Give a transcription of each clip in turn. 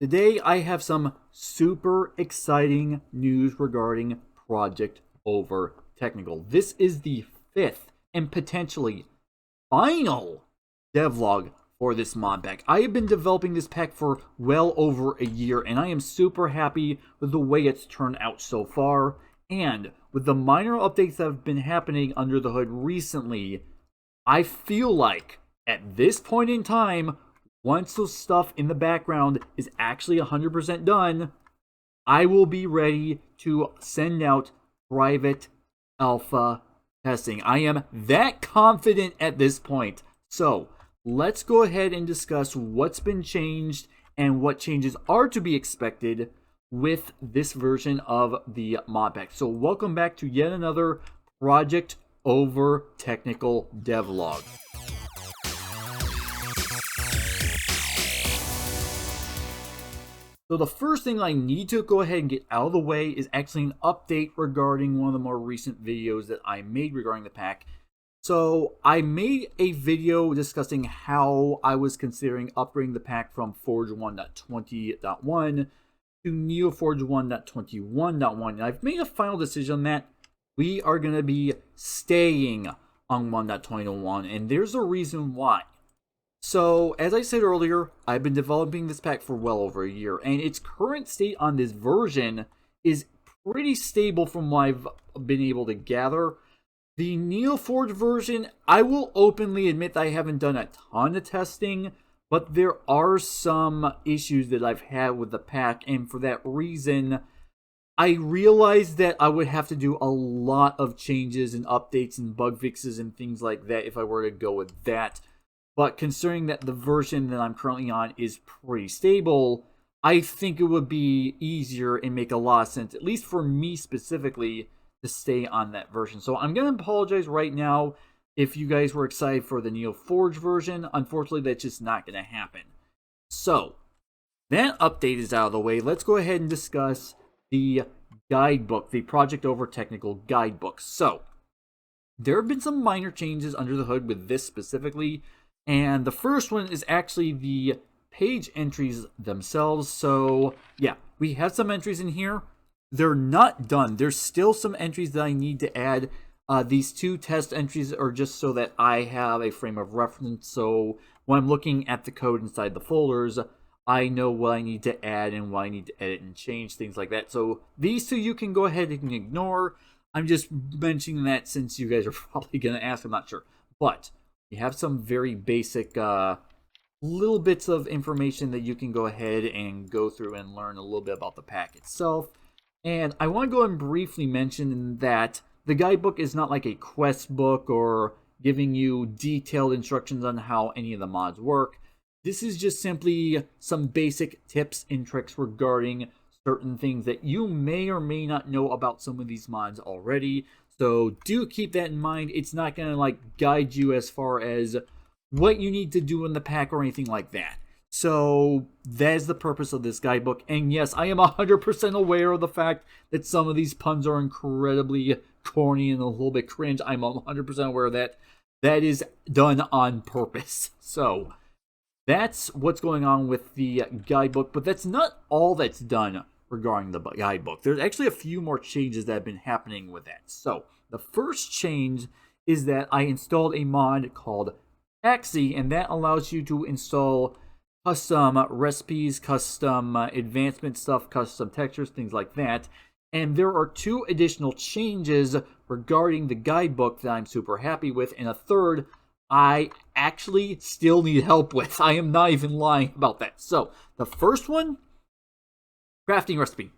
Today I have some super exciting news regarding Project OverTechnical. This is the fifth and potentially final devlog for this mod pack. I have been developing this pack for well over a year, and I am super happy with the way it's turned out so far. And with the minor updates that have been happening under the hood recently, I feel like at this point in time, once the stuff in the background is actually 100% done, I will be ready to send out private alpha testing. I am that confident at this point. So let's go ahead and discuss what's been changed and what changes are to be expected with this version of the mod pack. So welcome back to yet another Project OverTechnical devlog. So the first thing I need to go ahead and get out of the way is actually an update regarding one of the more recent videos that I made regarding the pack. So I made a video discussing how I was considering upgrading the pack from Forge 1.20.1 to NeoForge 1.21.1. And I've made a final decision on that. We are going to be staying on 1.21, and there's a reason why. So, as I said earlier, I've been developing this pack for well over a year, and its current state on this version is pretty stable from what I've been able to gather. The NeoForge version, I will openly admit that I haven't done a ton of testing, but there are some issues that I've had with the pack, and for that reason, I realized that I would have to do a lot of changes and updates and bug fixes and things like that if I were to go with that. But considering that the version that I'm currently on is pretty stable, I think it would be easier and make a lot of sense, at least for me specifically, to stay on that version. So I'm going to apologize right now if you guys were excited for the NeoForge version. Unfortunately, that's just not going to happen. So, that update is out of the way. Let's go ahead and discuss the guidebook, the Project OverTechnical guidebook. So, there have been some minor changes under the hood with this specifically. And the first one is actually the page entries themselves. So, yeah, we have some entries in here. They're not done. There's still some entries that I need to add. These two test entries are just so that I have a frame of reference. So, when I'm looking at the code inside the folders, I know what I need to add and what I need to edit and change, things like that. So, these two you can go ahead and ignore. I'm just mentioning that since you guys are probably going to ask. I'm not sure. But you have some very basic little bits of information that you can go ahead and go through and learn a little bit about the pack itself. And I want to go and briefly mention that the guidebook is not like a quest book or giving you detailed instructions on how any of the mods work. This is just simply some basic tips and tricks regarding certain things that you may or may not know about some of these mods already. So do keep that in mind. It's not going to like guide you as far as what you need to do in the pack or anything like that. So that is the purpose of this guidebook. And yes, I am 100% aware of the fact that some of these puns are incredibly corny and a little bit cringe. I'm 100% aware of that. That is done on purpose. So that's what's going on with the guidebook. But that's not all that's done regarding the guidebook. There's actually a few more changes that have been happening with that. So the first change is that I installed a mod called Taxi, and that allows you to install custom recipes, custom advancement stuff, custom textures, things like that. And there are two additional changes regarding the guidebook that I'm super happy with, and a third I actually still need help with. I am not even lying about that. So the first one, crafting recipe.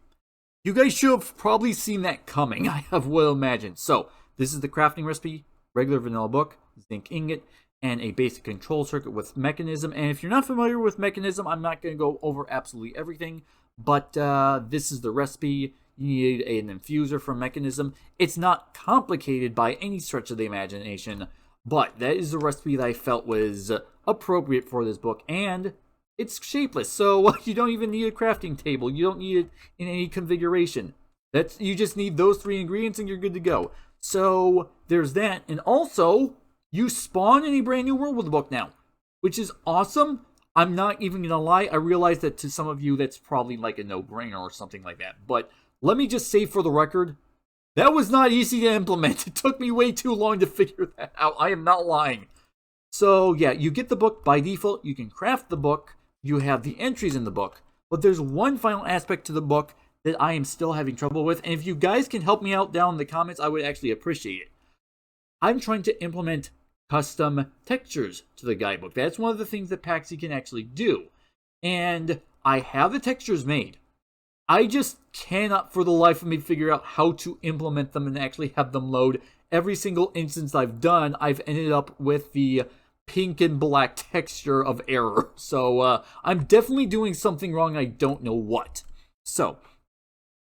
You guys should have probably seen that coming, I have well imagined. So, this is the crafting recipe, regular vanilla book, zinc ingot, and a basic control circuit with mechanism. And if you're not familiar with mechanism, I'm not going to go over absolutely everything, but this is the recipe. You need an infuser from mechanism. It's not complicated by any stretch of the imagination, but that is the recipe that I felt was appropriate for this book, and it's shapeless, so you don't even need a crafting table. You don't need it in any configuration. You just need those three ingredients and you're good to go. So there's that. And also, you spawn in a brand new world with the book now, which is awesome. I'm not even gonna lie, I realize that to some of you that's probably like a no-brainer or something like that. But let me just say for the record, that was not easy to implement. It took me way too long to figure that out. I am not lying. So yeah, you get the book by default, you can craft the book, you have the entries in the book, but there's one final aspect to the book that I am still having trouble with, and if you guys can help me out down in the comments, I would actually appreciate it. I'm trying to implement custom textures to the guidebook. That's one of the things that Paxi can actually do. And I have the textures made. I just cannot for the life of me figure out how to implement them and actually have them load. Every single instance I've done, I've ended up with the pink and black texture of error. So I'm definitely doing something wrong. I don't know what. So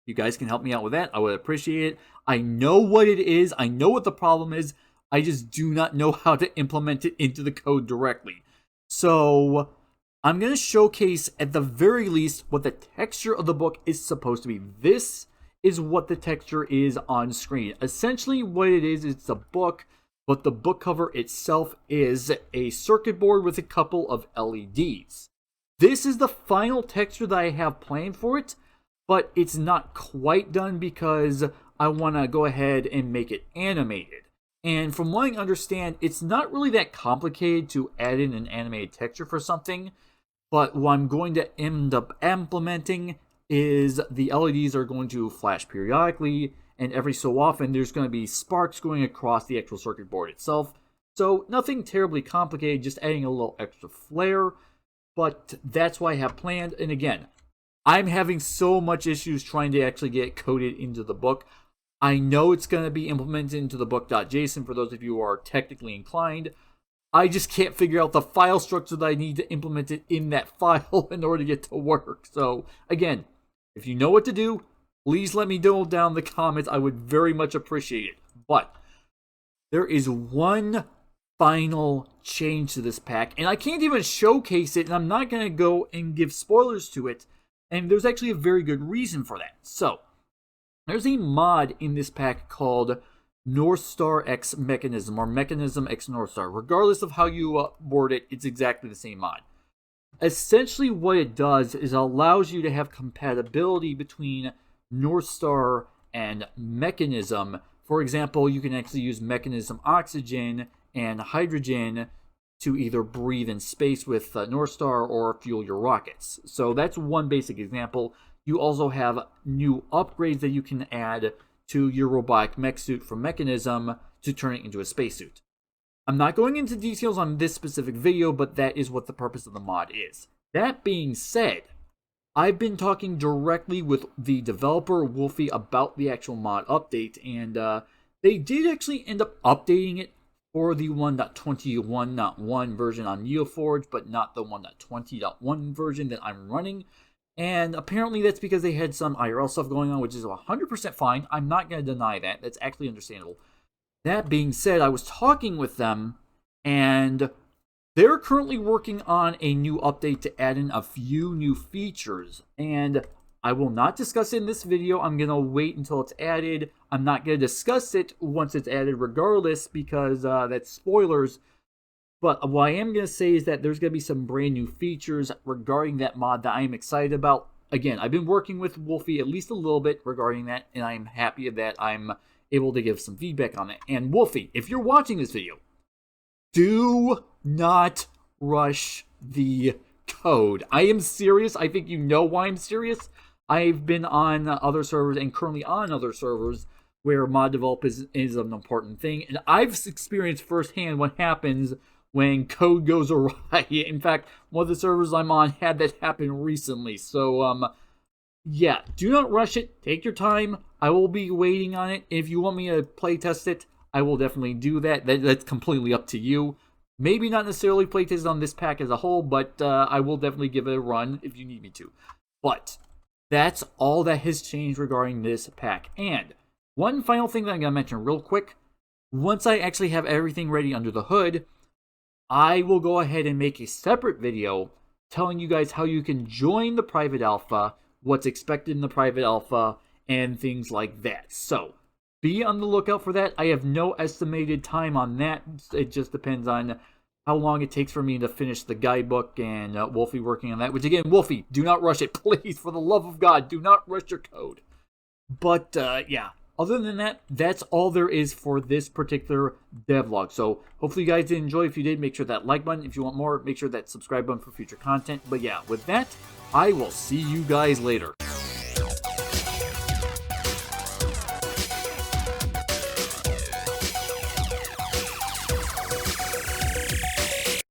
you guys can help me out with that. I would appreciate it. I know what it is. I know what the problem is. I just do not know how to implement it into the code directly. So I'm going to showcase at the very least what the texture of the book is supposed to be. This is what the texture is on screen. Essentially what it is, it's a book, but the book cover itself is a circuit board with a couple of LEDs. This is the final texture that I have planned for it, but it's not quite done because I want to go ahead and make it animated. And from what I understand, it's not really that complicated to add in an animated texture for something, but what I'm going to end up implementing is the LEDs are going to flash periodically, and every so often there's going to be sparks going across the actual circuit board itself. So nothing terribly complicated, just adding a little extra flair, but that's what I have planned. And again, I'm having so much issues trying to actually get it coded into the book. I know it's going to be implemented into the book.json for those of you who are technically inclined. I just can't figure out the file structure that I need to implement it in that file in order to get to work. So again, if you know what to do, please let me know down in the comments. I would very much appreciate it. But there is one final change to this pack, and I can't even showcase it, and I'm not going to go and give spoilers to it. And there's actually a very good reason for that. So there's a mod in this pack called North Star X Mechanism, or Mechanism X North Star. Regardless of how you word it, it's exactly the same mod. Essentially what it does is it allows you to have compatibility between North Star and Mechanism. For example, you can actually use Mechanism Oxygen and Hydrogen to either breathe in space with North Star or fuel your rockets. So that's one basic example. You also have new upgrades that you can add to your robotic mech suit from Mechanism to turn it into a spacesuit. I'm not going into details on this specific video, but that is what the purpose of the mod is. That being said, I've been talking directly with the developer, Wolfie, about the actual mod update, and they did actually end up updating it for the 1.21.1 version on NeoForge, but not the 1.20.1 version that I'm running. And apparently that's because they had some IRL stuff going on, which is 100% fine. I'm not going to deny that. That's actually understandable. That being said, I was talking with them, and they're currently working on a new update to add in a few new features. And I will not discuss it in this video. I'm going to wait until it's added. I'm not going to discuss it once it's added regardless, because that's spoilers. But what I am going to say is that there's going to be some brand new features regarding that mod that I am excited about. Again, I've been working with Wolfie at least a little bit regarding that, and I'm happy that I'm able to give some feedback on it. And Wolfie, if you're watching this video, do not rush the code. I am serious. I think you know why I'm serious. I've been on other servers and currently on other servers where mod develop is an important thing, and I've experienced firsthand what happens when code goes awry. In fact, one of the servers I'm on had that happen recently. So, yeah, do not rush it. Take your time. I will be waiting on it. If you want me to play test it, I will definitely do that. That's completely up to you. Maybe not necessarily play test on this pack as a whole, but I will definitely give it a run if you need me to. But that's all that has changed regarding this pack. And one final thing that I'm going to mention real quick. Once I actually have everything ready under the hood, I will go ahead and make a separate video telling you guys how you can join the private alpha, what's expected in the private alpha, and things like that. So, be on the lookout for that. I have no estimated time on that. It just depends on how long it takes for me to finish the guidebook, and Wolfie working on that. Which again, Wolfie, do not rush it, please, for the love of God, do not rush your code. But yeah, other than that, that's all there is for this particular devlog. So hopefully you guys did enjoy. If you did, make sure that like button. If you want more, make sure that subscribe button for future content. But yeah, with that, I will see you guys later.